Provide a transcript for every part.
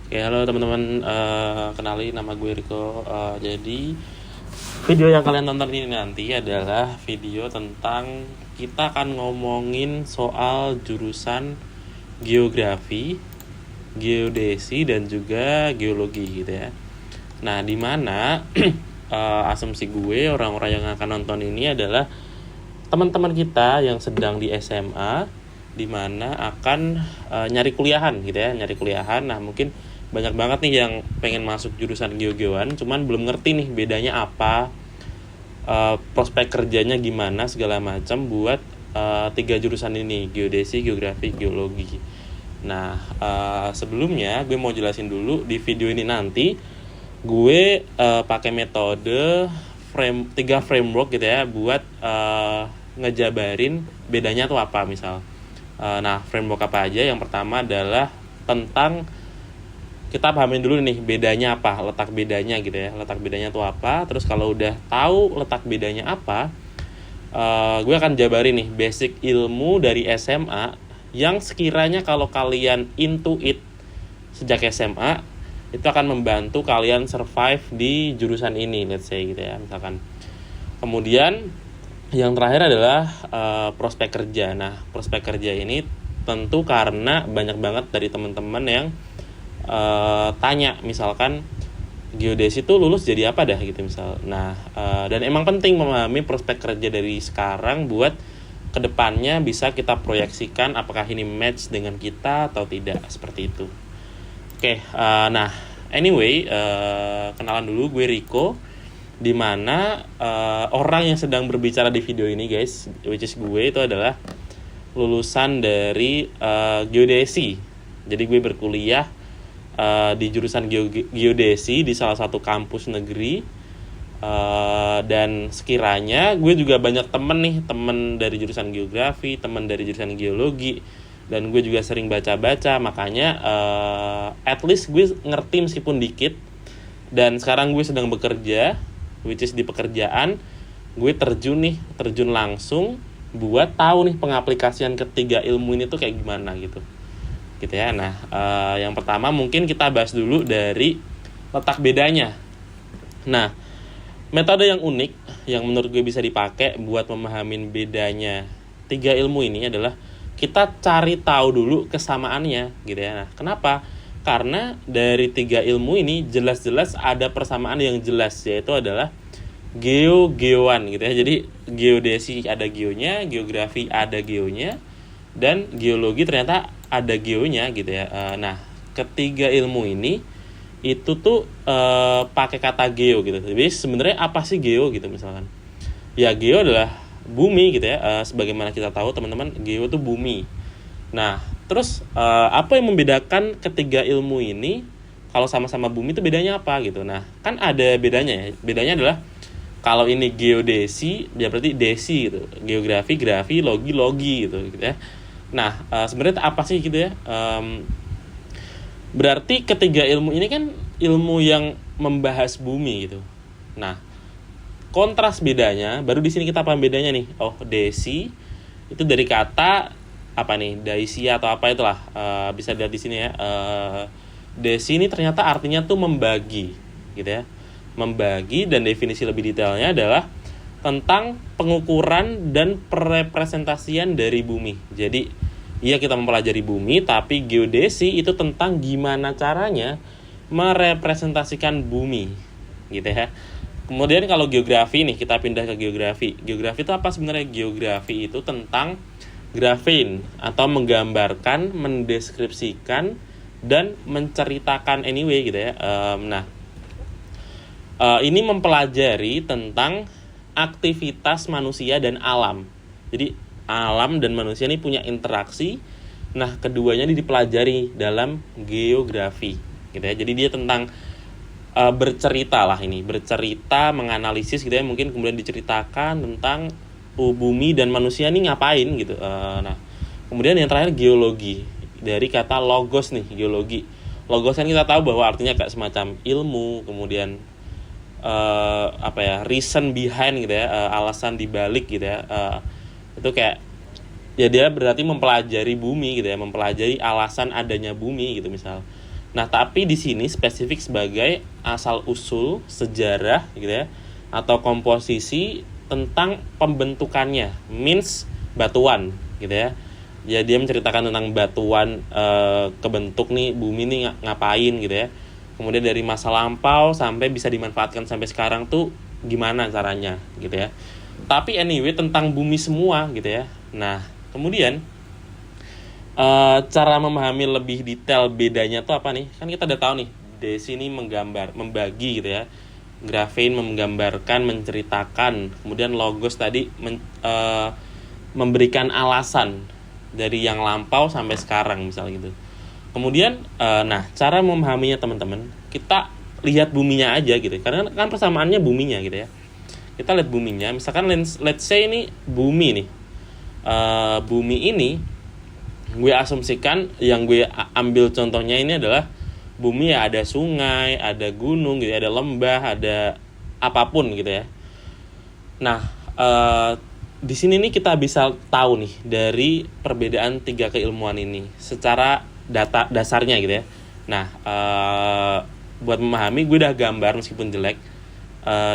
Oke, halo teman-teman, kenalin nama gue Riko. Jadi video yang kalian tonton ini nanti adalah video tentang kita akan ngomongin soal jurusan geografi, geodesi dan juga geologi gitu ya. Nah, di mana asumsi gue orang-orang yang akan nonton ini adalah teman-teman kita yang sedang di SMA, di mana akan nyari kuliahan gitu ya, nyari kuliahan. Nah, mungkin banyak banget nih yang pengen masuk jurusan geo-geoan, cuman belum ngerti nih bedanya apa, prospek kerjanya gimana segala macam buat tiga jurusan ini, geodesi, geografi, geologi. Nah, sebelumnya gue mau jelasin dulu di video ini nanti gue pakai metode tiga framework gitu ya buat ngejabarin bedanya tuh apa misal. Nah, framework apa aja? Yang pertama adalah tentang kita pahamin dulu nih bedanya apa, letak bedanya gitu ya, letak bedanya tuh apa. Terus kalau udah tahu letak bedanya apa, gue akan jabarin nih basic ilmu dari SMA yang sekiranya kalau kalian into it sejak SMA itu akan membantu kalian survive di jurusan ini, let's say gitu ya misalkan. Kemudian yang terakhir adalah prospek kerja. Nah, prospek kerja ini tentu karena banyak banget dari teman-teman yang tanya misalkan geodesi itu lulus jadi apa dah gitu misal. Nah, dan emang penting memahami prospek kerja dari sekarang buat kedepannya bisa kita proyeksikan apakah ini match dengan kita atau tidak, seperti itu. Oke, nah anyway, kenalan dulu, gue Riko, dimana orang yang sedang berbicara di video ini guys, which is gue, itu adalah lulusan dari geodesi. Jadi gue berkuliah di jurusan geodesi di salah satu kampus negeri, dan sekiranya gue juga banyak temen dari jurusan geografi, temen dari jurusan geologi, dan gue juga sering baca-baca, makanya at least gue ngerti meskipun dikit. Dan sekarang gue sedang bekerja, which is di pekerjaan gue terjun langsung buat tahu nih pengaplikasian ketiga ilmu ini tuh kayak gimana gitu ya. Nah, yang pertama mungkin kita bahas dulu dari letak bedanya. Nah, metode yang unik yang menurut gue bisa dipakai buat memahami bedanya tiga ilmu ini adalah kita cari tahu dulu kesamaannya gitu ya. Nah, kenapa? Karena dari tiga ilmu ini jelas-jelas ada persamaan yang jelas, yaitu adalah geoan gitu ya. Jadi geodesi ada geonya, geografi ada geonya, dan geologi ternyata ada geonya gitu ya. Nah, ketiga ilmu ini itu tuh pakai kata geo gitu. Jadi sebenarnya apa sih geo gitu misalkan? Ya, geo adalah bumi gitu ya. Sebagaimana kita tahu teman-teman, geo tuh bumi. Nah, terus apa yang membedakan ketiga ilmu ini? Kalau sama-sama bumi itu bedanya apa gitu? Nah, kan ada bedanya ya. Bedanya adalah kalau ini geodesi, ya berarti desi gitu. Geografi, grafi, logi gitu ya. Nah, sebenarnya apa sih gitu ya? Berarti ketiga ilmu ini kan ilmu yang membahas bumi gitu. Nah, kontras bedanya, baru di sini kita paham bedanya nih. Oh, desi itu dari kata apa nih? Daisia atau apa itulah. Bisa dilihat di sini ya. Desi ini ternyata artinya tuh membagi, gitu ya. Membagi, dan definisi lebih detailnya adalah tentang pengukuran dan perepresentasian dari bumi. Jadi, iya kita mempelajari bumi, tapi geodesi itu tentang gimana caranya merepresentasikan bumi, gitu ya. Kemudian kalau geografi nih, kita pindah ke geografi. Geografi itu apa sebenarnya? Geografi itu tentang grafin atau menggambarkan, mendeskripsikan, dan menceritakan anyway gitu ya. Ini mempelajari tentang aktivitas manusia dan alam. Jadi alam dan manusia ini punya interaksi. Nah, keduanya ini dipelajari dalam geografi gitu ya. Jadi dia tentang bercerita lah ini, bercerita, menganalisis gitu ya. Mungkin kemudian diceritakan tentang bumi dan manusia ini ngapain gitu. Nah, kemudian yang terakhir geologi, dari kata logos nih, geologi. Logos kan kita tahu bahwa artinya kayak semacam ilmu, kemudian reason behind gitu ya, alasan dibalik gitu ya. Itu kayak ya dia berarti mempelajari bumi gitu ya, mempelajari alasan adanya bumi gitu misal. Nah, tapi di sini spesifik sebagai asal usul sejarah gitu ya, atau komposisi tentang pembentukannya, means batuan gitu ya. Ya dia menceritakan tentang batuan kebentuk nih bumi nih ngapain gitu ya. Kemudian dari masa lampau sampai bisa dimanfaatkan sampai sekarang tuh gimana caranya gitu ya. Tapi anyway tentang bumi semua gitu ya. Nah, kemudian cara memahami lebih detail bedanya tuh apa nih? Kan kita udah tahu nih, Desi ini membagi gitu ya. Graphein menggambarkan, menceritakan, kemudian logos tadi memberikan alasan dari yang lampau sampai sekarang misalnya gitu. Kemudian nah, cara memahaminya teman-teman, kita lihat buminya aja gitu. Karena kan persamaannya buminya gitu ya. Kita lihat buminya, misalkan let's say ini bumi nih. Bumi ini gue asumsikan, yang gue ambil contohnya ini adalah bumi ya, ada sungai, ada gunung gitu, ada lembah, ada apapun gitu ya. Nah, di sini nih kita bisa tahu nih dari perbedaan tiga keilmuan ini secara dasarnya gitu ya. Nah, buat memahami gue udah gambar meskipun jelek.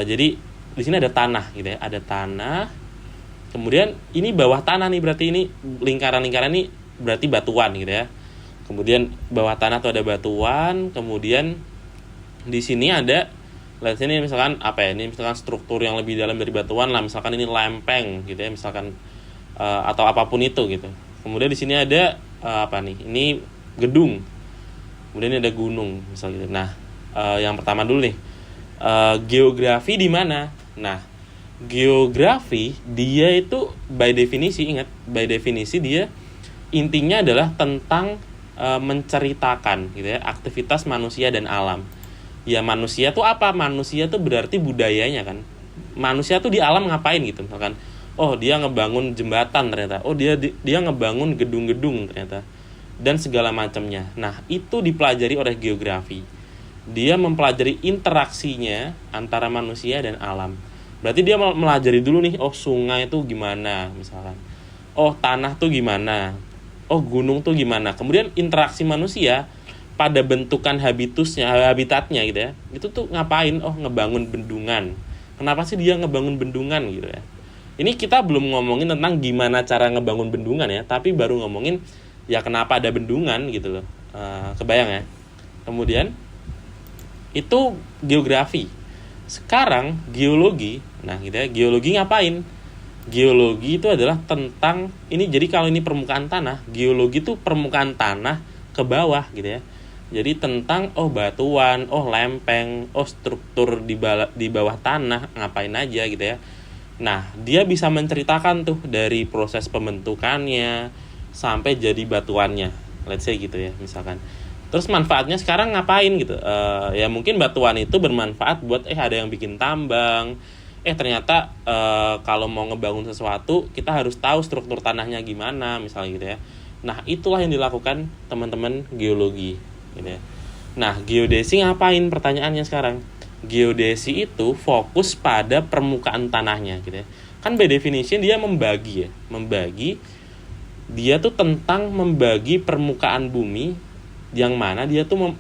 Jadi di sini ada tanah gitu ya, ada tanah. Kemudian ini bawah tanah nih, berarti ini lingkaran-lingkaran ini berarti batuan gitu ya. Kemudian bawah tanah tuh ada batuan, kemudian di sini ada, lihat sini misalkan apa ya, ini misalkan struktur yang lebih dalam dari batuan lah, misalkan ini lempeng gitu ya, misalkan atau apapun itu gitu. Kemudian di sini ada apa nih, ini gedung, kemudian ini ada gunung misalnya gitu. Nah, yang pertama dulu nih, geografi di mana? Nah, geografi dia itu by definisi, ingat, by definisi dia intinya adalah tentang menceritakan gitu ya, aktivitas manusia dan alam. Ya manusia tuh apa? Manusia tuh berarti budayanya kan. Manusia tuh di alam ngapain gitu, misalkan oh dia ngebangun jembatan ternyata, oh dia ngebangun gedung-gedung ternyata, dan segala macamnya. Nah, itu dipelajari oleh geografi. Dia mempelajari interaksinya antara manusia dan alam. Berarti dia melajari dulu nih, oh sungai itu gimana misalkan, oh tanah tuh gimana, oh gunung tuh gimana. Kemudian interaksi manusia pada bentukan habitatnya gitu ya, itu tuh ngapain? Oh ngebangun bendungan. Kenapa sih dia ngebangun bendungan gitu ya. Ini kita belum ngomongin tentang gimana cara ngebangun bendungan ya, tapi baru ngomongin ya kenapa ada bendungan gitu loh. Kebayang ya. Kemudian itu geografi. Sekarang geologi. Nah gitu ya, geologi ngapain? Geologi itu adalah tentang ini, jadi kalau ini permukaan tanah, geologi itu permukaan tanah ke bawah gitu ya. Jadi tentang oh batuan, oh lempeng, oh struktur di bawah tanah ngapain aja gitu ya. Nah, dia bisa menceritakan tuh dari proses pembentukannya sampai jadi batuannya. Let's say gitu ya, misalkan. Terus manfaatnya sekarang ngapain gitu? Ya mungkin batuan itu bermanfaat buat ada yang bikin tambang. Ternyata kalau mau ngebangun sesuatu kita harus tahu struktur tanahnya gimana misalnya gitu ya. Nah, itulah yang dilakukan teman-teman geologi gitu ya. Nah, geodesi ngapain pertanyaannya sekarang? Geodesi itu fokus pada permukaan tanahnya gitu ya. Kan by definition dia membagi ya. Membagi, dia tuh tentang membagi permukaan bumi, yang mana dia tuh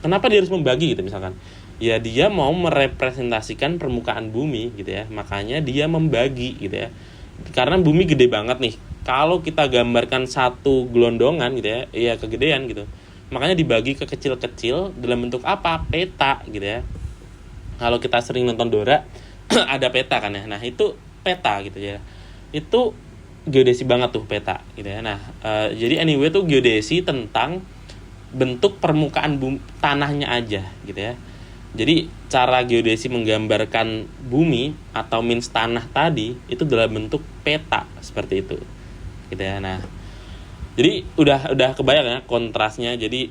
kenapa dia harus membagi gitu misalkan. Ya dia mau merepresentasikan permukaan bumi gitu ya, makanya dia membagi gitu ya. Karena bumi gede banget nih, kalau kita gambarkan satu gelondongan gitu ya, ya kegedean gitu, makanya dibagi ke kecil-kecil dalam bentuk apa? Peta gitu ya. Kalau kita sering nonton Dora ada peta kan ya, nah itu peta gitu ya. Itu geodesi banget tuh peta gitu ya. Nah jadi anyway tuh geodesi tentang bentuk permukaan tanahnya aja gitu ya. Jadi cara geodesi menggambarkan bumi atau means tanah tadi itu dalam bentuk peta seperti itu, gitu ya. Nah, jadi udah kebayang ya kontrasnya. Jadi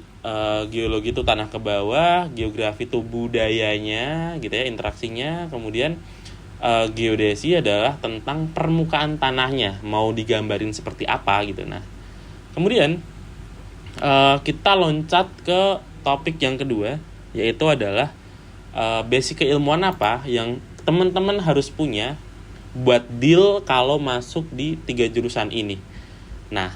geologi itu tanah ke bawah, geografi itu budayanya, gitu ya, interaksinya. Kemudian geodesi adalah tentang permukaan tanahnya, mau digambarin seperti apa gitu. Nah, kemudian kita loncat ke topik yang kedua, yaitu adalah basic keilmuan apa yang teman-teman harus punya buat deal kalau masuk di 3 jurusan ini. Nah,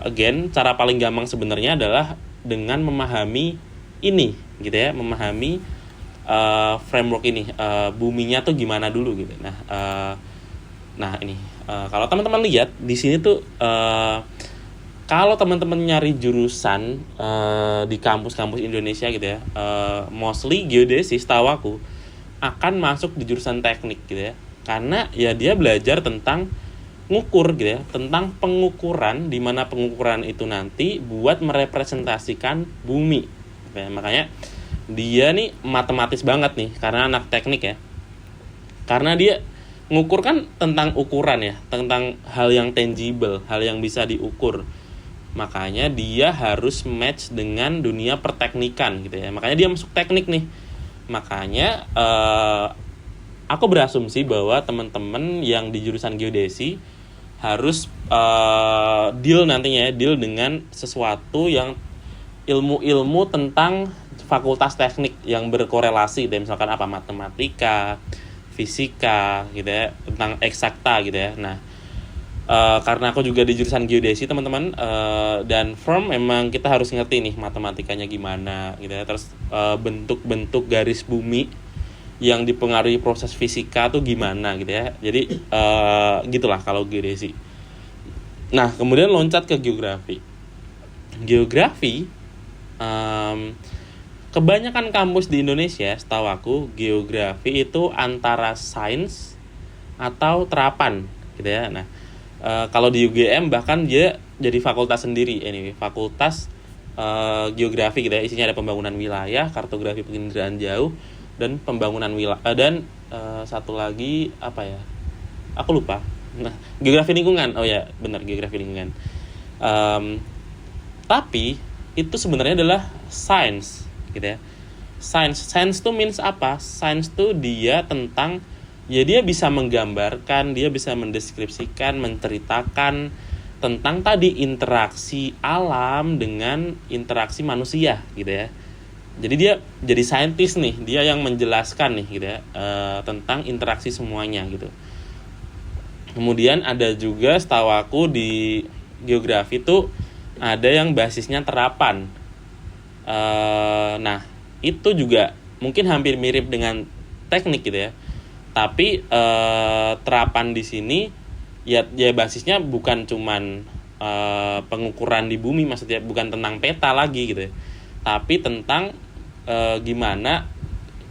again, cara paling gampang sebenarnya adalah dengan memahami ini gitu ya, memahami framework ini, buminya tuh gimana dulu gitu. Nah ini kalau teman-teman lihat di sini tuh, kalau teman-teman nyari jurusan di kampus-kampus Indonesia gitu ya, mostly geodesi setahu aku akan masuk di jurusan teknik gitu ya, karena ya dia belajar tentang ngukur gitu ya, tentang pengukuran, di mana pengukuran itu nanti buat merepresentasikan bumi. Oke, makanya dia nih matematis banget nih karena anak teknik ya. Karena dia ngukur kan tentang ukuran ya, tentang hal yang tangible, hal yang bisa diukur. Makanya dia harus match dengan dunia perteknikan gitu ya. Makanya dia masuk teknik nih. Makanya aku berasumsi bahwa teman-teman yang di jurusan geodesi harus deal nantinya ya, deal dengan sesuatu yang ilmu-ilmu tentang fakultas teknik yang berkorelasi gitu ya, misalkan apa, matematika, fisika gitu ya, tentang eksakta gitu ya. Nah, karena aku juga di jurusan geodesi teman-teman, dan memang kita harus ngerti nih matematikanya gimana gitu ya, terus bentuk-bentuk garis bumi yang dipengaruhi proses fisika tuh gimana gitu ya. Jadi gitulah kalau geodesi. Nah kemudian loncat ke geografi. Kebanyakan kampus di Indonesia setahu aku geografi itu antara sains atau terapan gitu ya. Nah kalau di UGM bahkan dia jadi fakultas sendiri, ini fakultas geografi gitu ya. Isinya ada pembangunan wilayah, kartografi penginderaan jauh, dan pembangunan wilayah, dan satu lagi apa ya, aku lupa. Nah, geografi lingkungan, oh ya benar, geografi lingkungan. Tapi itu sebenarnya adalah science gitu ya. Science tuh means apa? Science tuh dia tentang, ya dia bisa menggambarkan, dia bisa mendeskripsikan, menceritakan tentang tadi interaksi alam dengan interaksi manusia gitu ya. Jadi dia jadi saintis nih, dia yang menjelaskan nih gitu ya, tentang interaksi semuanya gitu. Kemudian ada juga setahu aku di geografi tuh ada yang basisnya terapan. Nah itu juga mungkin hampir mirip dengan teknik gitu ya. Tapi terapan di sini ya basisnya bukan cuman pengukuran di bumi, maksudnya bukan tentang peta lagi gitu ya, tapi tentang gimana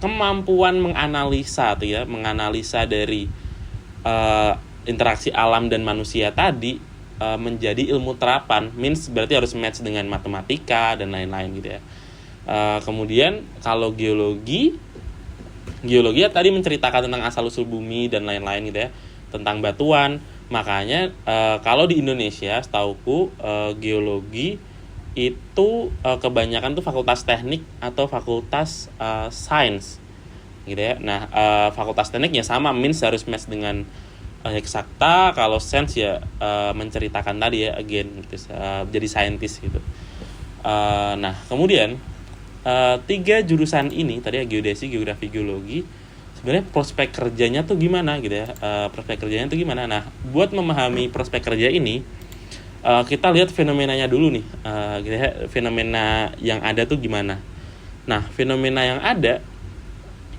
kemampuan menganalisa tuh ya, menganalisa dari interaksi alam dan manusia tadi menjadi ilmu terapan. Means berarti harus match dengan matematika dan lain-lain gitu ya. Kemudian kalau geologi ya tadi menceritakan tentang asal usul bumi dan lain-lain gitu ya, tentang batuan. Makanya kalau di Indonesia setauku geologi itu kebanyakan tuh fakultas teknik atau fakultas sains gitu ya. Nah fakultas teknik ya sama, means harus match dengan eksakta. Kalau sains ya menceritakan tadi ya, again gitu, jadi saintis gitu. Nah kemudian 3 jurusan ini tadi ya, geodesi, geografi, geologi, sebenarnya prospek kerjanya tuh gimana gitu ya. Prospek kerjanya tuh gimana. Nah buat memahami prospek kerja ini, kita lihat fenomenanya dulu nih, gitu ya, fenomena yang ada tuh gimana. Nah fenomena yang ada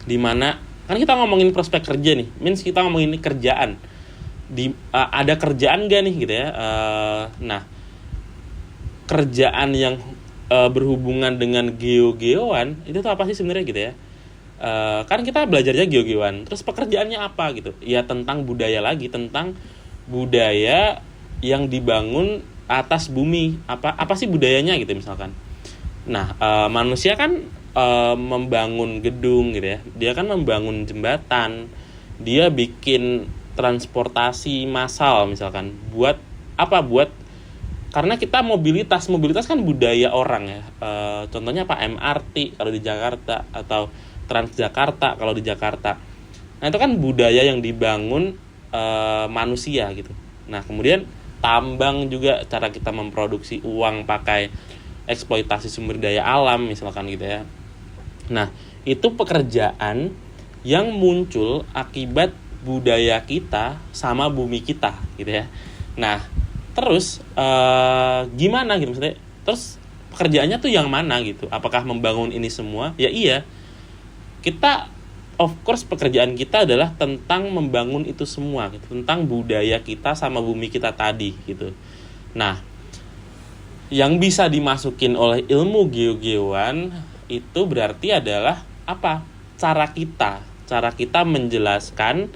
di mana kan kita ngomongin prospek kerja nih, means kita ngomongin ini kerjaan, ada kerjaan gak nih gitu ya. Nah kerjaan yang berhubungan dengan geogeoan itu tuh apa sih sebenarnya gitu ya. Kan kita belajarnya geogeoan, terus pekerjaannya apa gitu ya, tentang budaya lagi, tentang budaya yang dibangun atas bumi. Apa sih budayanya gitu misalkan. Nah manusia kan membangun gedung gitu ya, dia kan membangun jembatan, dia bikin transportasi massal misalkan, buat apa, buat karena kita mobilitas kan budaya orang ya. Contohnya apa, MRT kalau di Jakarta, atau Transjakarta kalau di Jakarta. Nah itu kan budaya yang dibangun manusia gitu. Nah kemudian tambang juga, cara kita memproduksi uang pakai eksploitasi sumber daya alam misalkan gitu ya. Nah itu pekerjaan yang muncul akibat budaya kita sama bumi kita gitu ya. Nah terus gimana gitu maksudnya, terus pekerjaannya tuh yang mana gitu. Apakah membangun ini semua? Ya iya. Kita of course pekerjaan kita adalah tentang membangun itu semua gitu, tentang budaya kita sama bumi kita tadi gitu. Nah, yang bisa dimasukin oleh ilmu geogeoan itu berarti adalah apa? Cara kita menjelaskan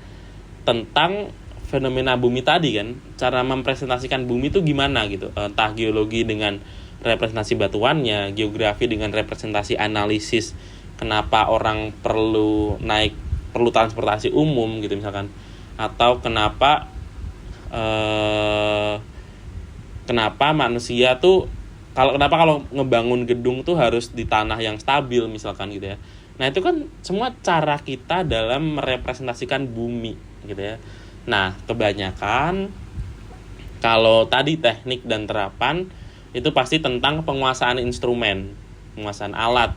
tentang fenomena bumi tadi kan, cara mempresentasikan bumi itu gimana gitu. Entah geologi dengan representasi batuannya, geografi dengan representasi analisis kenapa orang perlu transportasi umum gitu misalkan, atau kenapa manusia tuh kalau ngebangun gedung tuh harus di tanah yang stabil misalkan gitu ya. Nah itu kan semua cara kita dalam merepresentasikan bumi gitu ya. Nah kebanyakan kalau tadi teknik dan terapan itu pasti tentang penguasaan instrumen, penguasaan alat,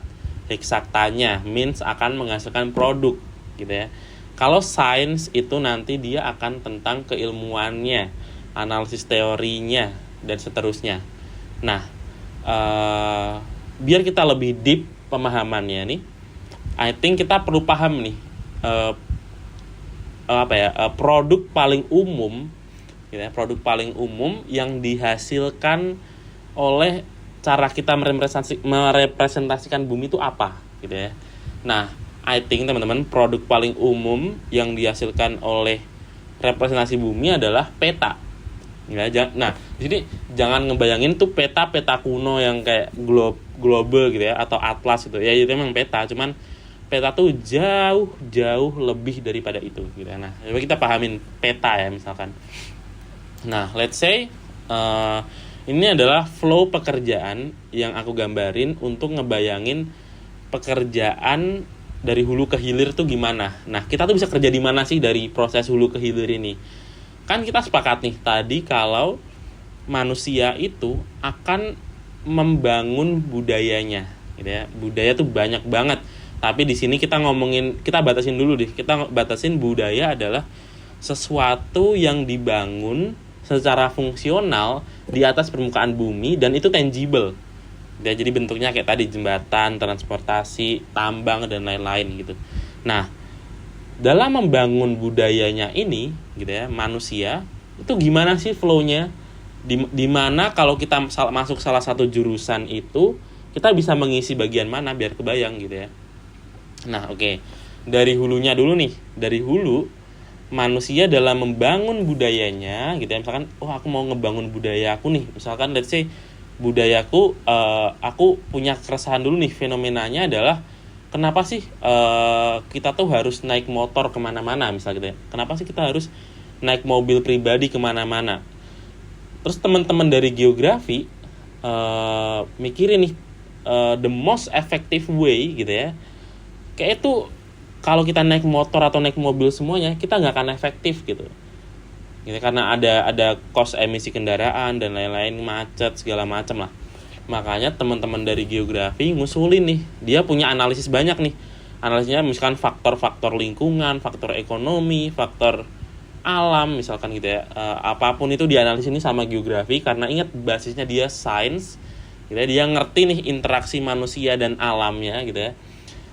eksaktanya, means akan menghasilkan produk gitu ya. Kalau sains itu nanti dia akan tentang keilmuannya, analisis teorinya dan seterusnya. Nah, biar kita lebih deep pemahamannya nih, I think kita perlu paham nih produk paling umum gitu ya, produk paling umum yang dihasilkan oleh cara kita merepresentasikan bumi itu apa gitu ya. Nah, I think teman-teman produk paling umum yang dihasilkan oleh representasi bumi adalah peta. Ya, nah, di sini jangan ngebayangin tuh peta kuno yang kayak global gitu ya atau atlas gitu. Ya itu memang peta, cuman peta tuh jauh lebih daripada itu gitu ya. Nah, coba kita pahamin peta ya misalkan. Nah, let's say ini adalah flow pekerjaan yang aku gambarin untuk ngebayangin pekerjaan dari hulu ke hilir tuh gimana. Nah, kita tuh bisa kerja di mana sih dari proses hulu ke hilir ini? Kan kita sepakat nih tadi kalau manusia itu akan membangun budayanya, gitu ya. Budaya tuh banyak banget. Tapi di sini kita batasin dulu deh. Kita batasin budaya adalah sesuatu yang dibangun secara fungsional di atas permukaan bumi dan itu tangible. Ya, jadi bentuknya kayak tadi jembatan, transportasi, tambang dan lain-lain gitu. Nah, dalam membangun budayanya ini gitu ya, manusia itu gimana sih flow-nya? Di mana kalau kita masuk salah satu jurusan itu kita bisa mengisi bagian mana biar kebayang gitu ya. Nah, oke. Dari hulunya dulu nih. Dari hulu manusia dalam membangun budayanya gitu ya, misalkan aku mau ngebangun budaya aku nih, misalkan let's say budayaku, aku punya keresahan dulu nih, fenomenanya adalah kenapa sih kita tuh harus naik motor kemana-mana misal gitu ya, kenapa sih kita harus naik mobil pribadi kemana-mana. Terus teman-teman dari geografi mikirin nih the most effective way gitu ya, kayak itu kalau kita naik motor atau naik mobil semuanya kita nggak akan efektif gitu karena ada cost emisi kendaraan dan lain-lain, macet segala macam lah. Makanya teman-teman dari geografi ngusulin nih, dia punya analisis banyak nih, analisisnya misalkan faktor-faktor lingkungan, faktor ekonomi, faktor alam misalkan gitu ya, apapun itu dianalisis ini sama geografi karena ingat basisnya dia sains gitu ya, dia ngerti nih interaksi manusia dan alamnya gitu ya.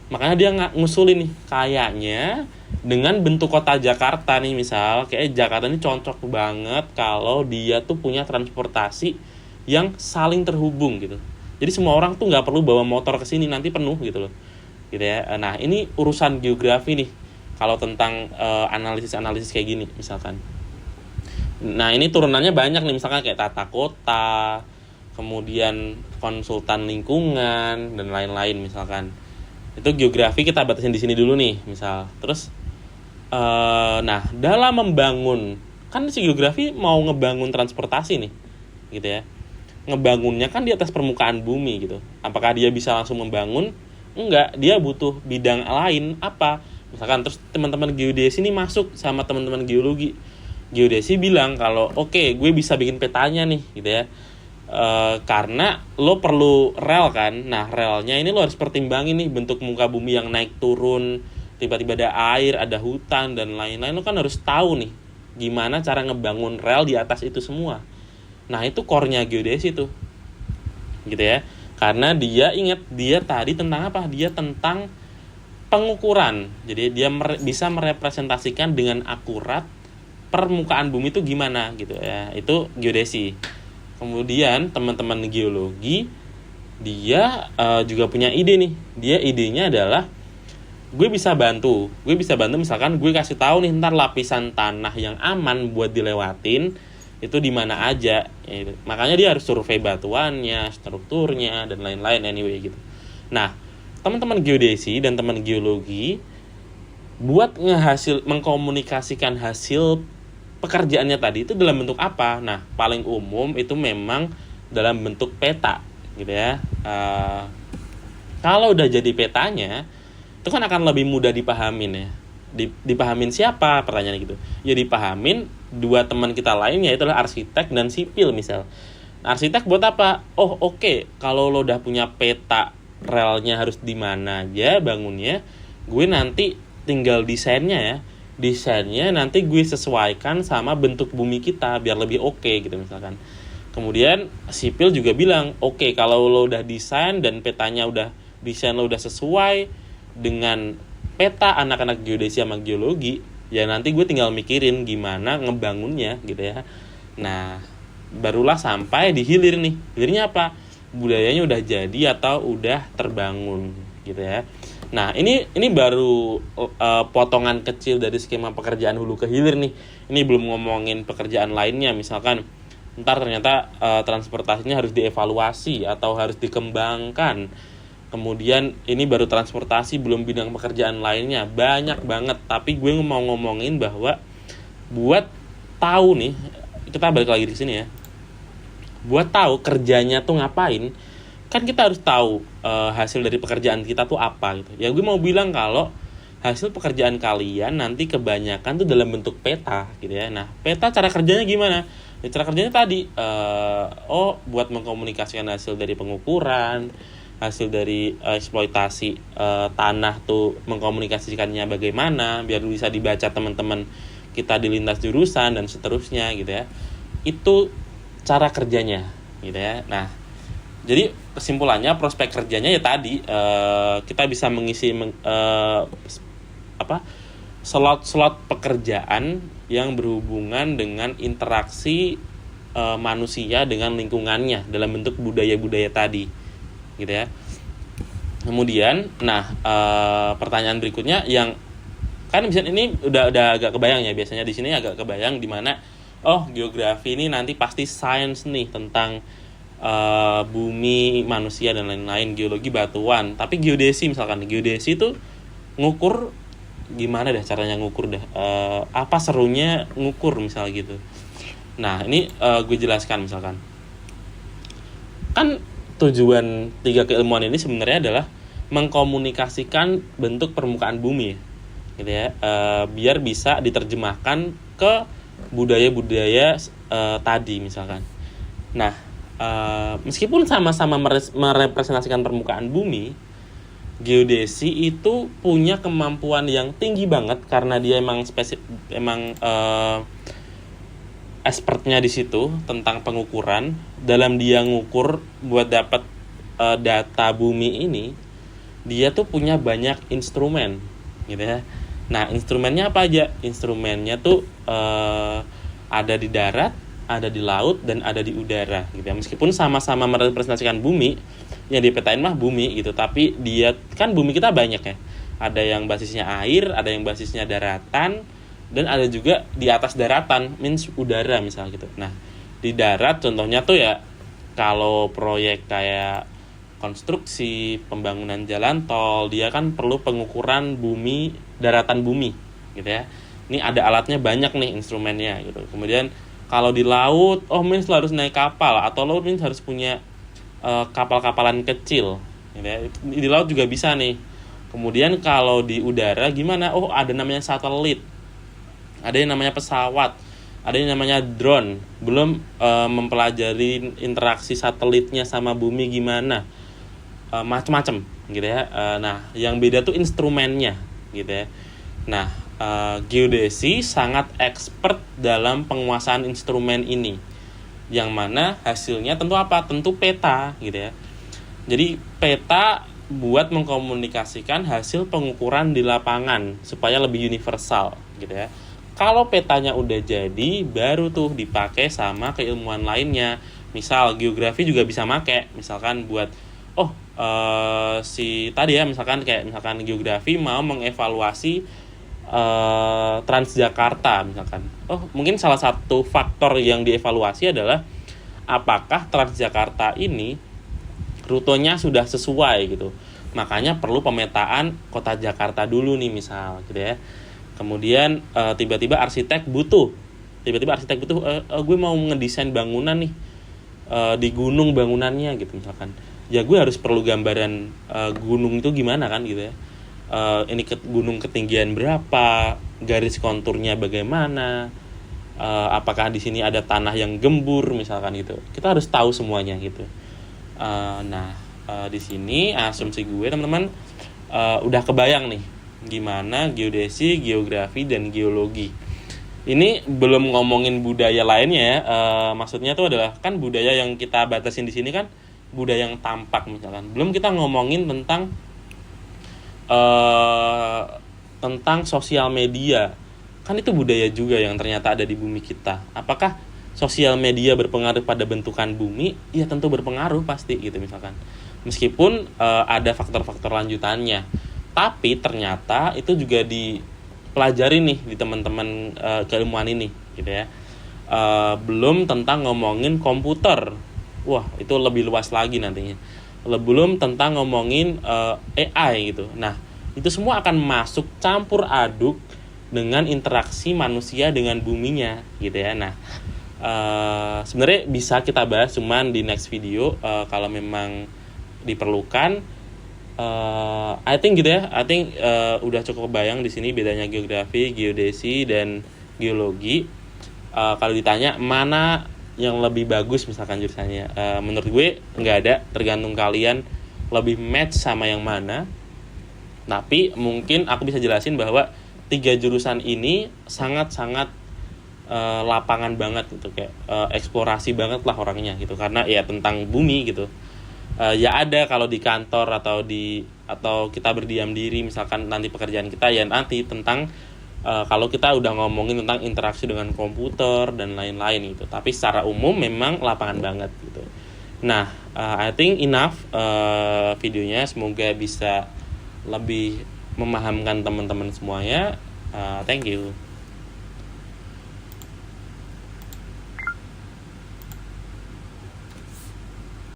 Makanya dia ngusulin nih, kayaknya dengan bentuk kota Jakarta nih, misal kayak Jakarta ini cocok banget kalau dia tuh punya transportasi yang saling terhubung gitu. Jadi semua orang tuh nggak perlu bawa motor ke sini nanti penuh gitu loh. Gitu ya. Nah, ini urusan geografi nih. Kalau tentang analisis kayak gini misalkan. Nah, ini turunannya banyak nih, misalkan kayak tata kota, kemudian konsultan lingkungan dan lain-lain misalkan. Itu geografi kita batasin di sini dulu nih misal. Terus nah dalam membangun, kan si geografi mau ngebangun transportasi nih gitu ya, ngebangunnya kan di atas permukaan bumi gitu. Apakah dia bisa langsung membangun? Enggak, dia butuh bidang lain apa misalkan. Terus teman-teman geodesi ini masuk sama teman-teman geologi, geodesi bilang kalau oke, gue bisa bikin petanya nih gitu ya. Karena lo perlu rel kan. Nah, relnya ini lo harus pertimbangin nih bentuk muka bumi yang naik turun, tiba-tiba ada air, ada hutan dan lain-lain. Lo kan harus tahu nih gimana cara ngebangun rel di atas itu semua. Nah, itu core-nya geodesi tuh gitu ya. Karena dia ingat, dia tadi tentang apa? Dia tentang pengukuran. Jadi dia bisa merepresentasikan dengan akurat permukaan bumi itu gimana gitu ya. Itu geodesi. Kemudian teman-teman geologi dia juga punya ide nih. Dia idenya adalah gue bisa bantu misalkan gue kasih tahu nih ntar lapisan tanah yang aman buat dilewatin itu di mana aja ya, makanya dia harus survei batuannya, strukturnya dan lain-lain anyway gitu. Nah, teman-teman geodesi dan teman geologi buat mengkomunikasikan hasil pekerjaannya tadi itu dalam bentuk apa? Nah, paling umum itu memang dalam bentuk peta gitu ya. Kalau udah jadi petanya itu kan akan lebih mudah dipahamin ya. Dipahamin siapa? Pertanyaan gitu. Ya dipahamin dua teman kita lain, yaitu arsitek dan sipil misal. Arsitek buat apa? Oh oke, kalau lo udah punya peta relnya harus di mana aja bangunnya, gue nanti tinggal desainnya ya. Desainnya nanti gue sesuaikan sama bentuk bumi kita biar lebih oke gitu misalkan. Kemudian sipil juga bilang, oke, kalau lo udah desain dan petanya desain lo udah sesuai dengan peta anak-anak geodesi sama geologi, ya nanti gue tinggal mikirin gimana ngebangunnya gitu ya. Nah, barulah sampai di hilir nih. Hilirnya apa? Budayanya udah jadi atau udah terbangun gitu ya. Nah, ini baru potongan kecil dari skema pekerjaan hulu ke hilir nih. Ini belum ngomongin pekerjaan lainnya, misalkan ntar ternyata transportasinya harus dievaluasi atau harus dikembangkan. Kemudian ini baru transportasi, belum bidang pekerjaan lainnya, banyak banget. Tapi gue mau ngomongin bahwa buat tahu nih, kita balik lagi di sini ya. Buat tahu kerjanya tuh ngapain, kan kita harus tahu hasil dari pekerjaan kita tuh apa gitu. Ya gue mau bilang kalau hasil pekerjaan kalian nanti kebanyakan tuh dalam bentuk peta gitu ya. Nah, peta cara kerjanya gimana? Ya, cara kerjanya tadi buat mengkomunikasikan hasil dari pengukuran, hasil dari eksploitasi tanah tuh mengkomunikasikannya bagaimana biar bisa dibaca teman-teman kita di lintas jurusan dan seterusnya gitu ya. Itu cara kerjanya gitu ya. Nah, jadi kesimpulannya prospek kerjanya ya tadi kita bisa mengisi slot pekerjaan yang berhubungan dengan interaksi manusia dengan lingkungannya dalam bentuk budaya-budaya tadi gitu ya. Kemudian pertanyaan berikutnya yang kan misalnya ini udah agak kebayang ya, biasanya di sini agak kebayang di mana geografi ini nanti pasti sains nih tentang bumi, manusia dan lain-lain, geologi batuan. Tapi geodesi misalkan, geodesi itu ngukur gimana dah caranya ngukur dah, apa serunya ngukur misalnya gitu. Nah, ini gue jelaskan misalkan. Kan tujuan 3 keilmuan ini sebenarnya adalah mengkomunikasikan bentuk permukaan bumi gitu ya, biar bisa diterjemahkan ke budaya-budaya tadi misalkan. Nah, meskipun sama-sama merepresentasikan permukaan bumi, geodesi itu punya kemampuan yang tinggi banget karena dia emang expertnya di situ tentang pengukuran. Dalam dia ngukur buat dapat data bumi ini, dia tuh punya banyak instrumen gitu ya. Nah, instrumennya apa aja? Instrumennya tuh ada di darat, ada di laut, dan ada di udara gitu ya. Meskipun sama-sama merepresentasikan bumi, yang dipetain mah bumi gitu, tapi dia kan bumi kita banyak ya. Ada yang basisnya air, ada yang basisnya daratan, dan ada juga di atas daratan, means udara misalnya gitu. Nah, di darat contohnya tuh ya kalau proyek kayak konstruksi, pembangunan jalan tol, dia kan perlu pengukuran bumi, daratan bumi gitu ya. Ini ada alatnya banyak nih, instrumennya gitu. Kemudian kalau di laut, means lo harus naik kapal, atau lo means harus punya kapal-kapalan kecil gitu ya. Di laut juga bisa nih. Kemudian kalau di udara gimana? Ada namanya satelit, ada yang namanya pesawat, ada yang namanya drone. Belum mempelajari interaksi satelitnya sama bumi gimana, macam-macam gitu ya. Nah, yang beda tuh instrumennya gitu ya. Nah, geodesi sangat expert dalam penguasaan instrumen ini, yang mana hasilnya tentu apa? Tentu peta gitu ya. Jadi peta buat mengkomunikasikan hasil pengukuran di lapangan supaya lebih universal gitu ya. Kalau petanya udah jadi, baru tuh dipakai sama keilmuan lainnya. Misal geografi juga bisa make, misalkan buat si tadi ya, misalkan geografi mau mengevaluasi Transjakarta misalkan. Mungkin salah satu faktor yang dievaluasi adalah apakah Transjakarta ini rutenya sudah sesuai gitu. Makanya perlu pemetaan kota Jakarta dulu nih misal gitu ya. Kemudian tiba-tiba arsitek butuh gue mau ngedesain bangunan nih di gunung bangunannya gitu misalkan. Ya gue harus perlu gambaran gunung itu gimana kan gitu ya. Ini gunung ketinggian berapa, garis konturnya bagaimana, apakah di sini ada tanah yang gembur misalkan gitu. Kita harus tahu semuanya gitu. Di sini asumsi gue teman-teman udah kebayang nih gimana geodesi, geografi dan geologi. Ini belum ngomongin budaya lainnya ya. Maksudnya itu adalah kan budaya yang kita batasin di sini kan budaya yang tampak misalkan. Belum kita ngomongin tentang sosial media. Kan itu budaya juga yang ternyata ada di bumi kita. Apakah sosial media berpengaruh pada bentukan bumi? Ya tentu berpengaruh pasti gitu misalkan. Meskipun ada faktor-faktor lanjutannya, tapi ternyata itu juga dipelajari nih di teman-teman keilmuan ini, gitu ya. Belum tentang ngomongin komputer, wah itu lebih luas lagi nantinya. Belum tentang ngomongin AI gitu. Nah itu semua akan masuk campur aduk dengan interaksi manusia dengan buminya, gitu ya. Nah sebenarnya bisa kita bahas cuman di next video kalau memang diperlukan. I think gitu ya. Udah cukup bayang di sini bedanya geografi, geodesi dan geologi. Kalau ditanya mana yang lebih bagus misalkan jurusannya, menurut gue nggak ada, tergantung kalian lebih match sama yang mana. Tapi mungkin aku bisa jelasin bahwa 3 jurusan ini sangat-sangat lapangan banget gitu, kayak eksplorasi banget lah orangnya gitu, karena ya tentang bumi gitu. Ya ada kalau di kantor atau kita berdiam diri misalkan nanti pekerjaan kita ya nanti tentang kalau kita udah ngomongin tentang interaksi dengan komputer dan lain-lain gitu. Tapi secara umum memang lapangan banget gitu. Nah, I think enough videonya, semoga bisa lebih memahamkan teman-teman semuanya. Thank you.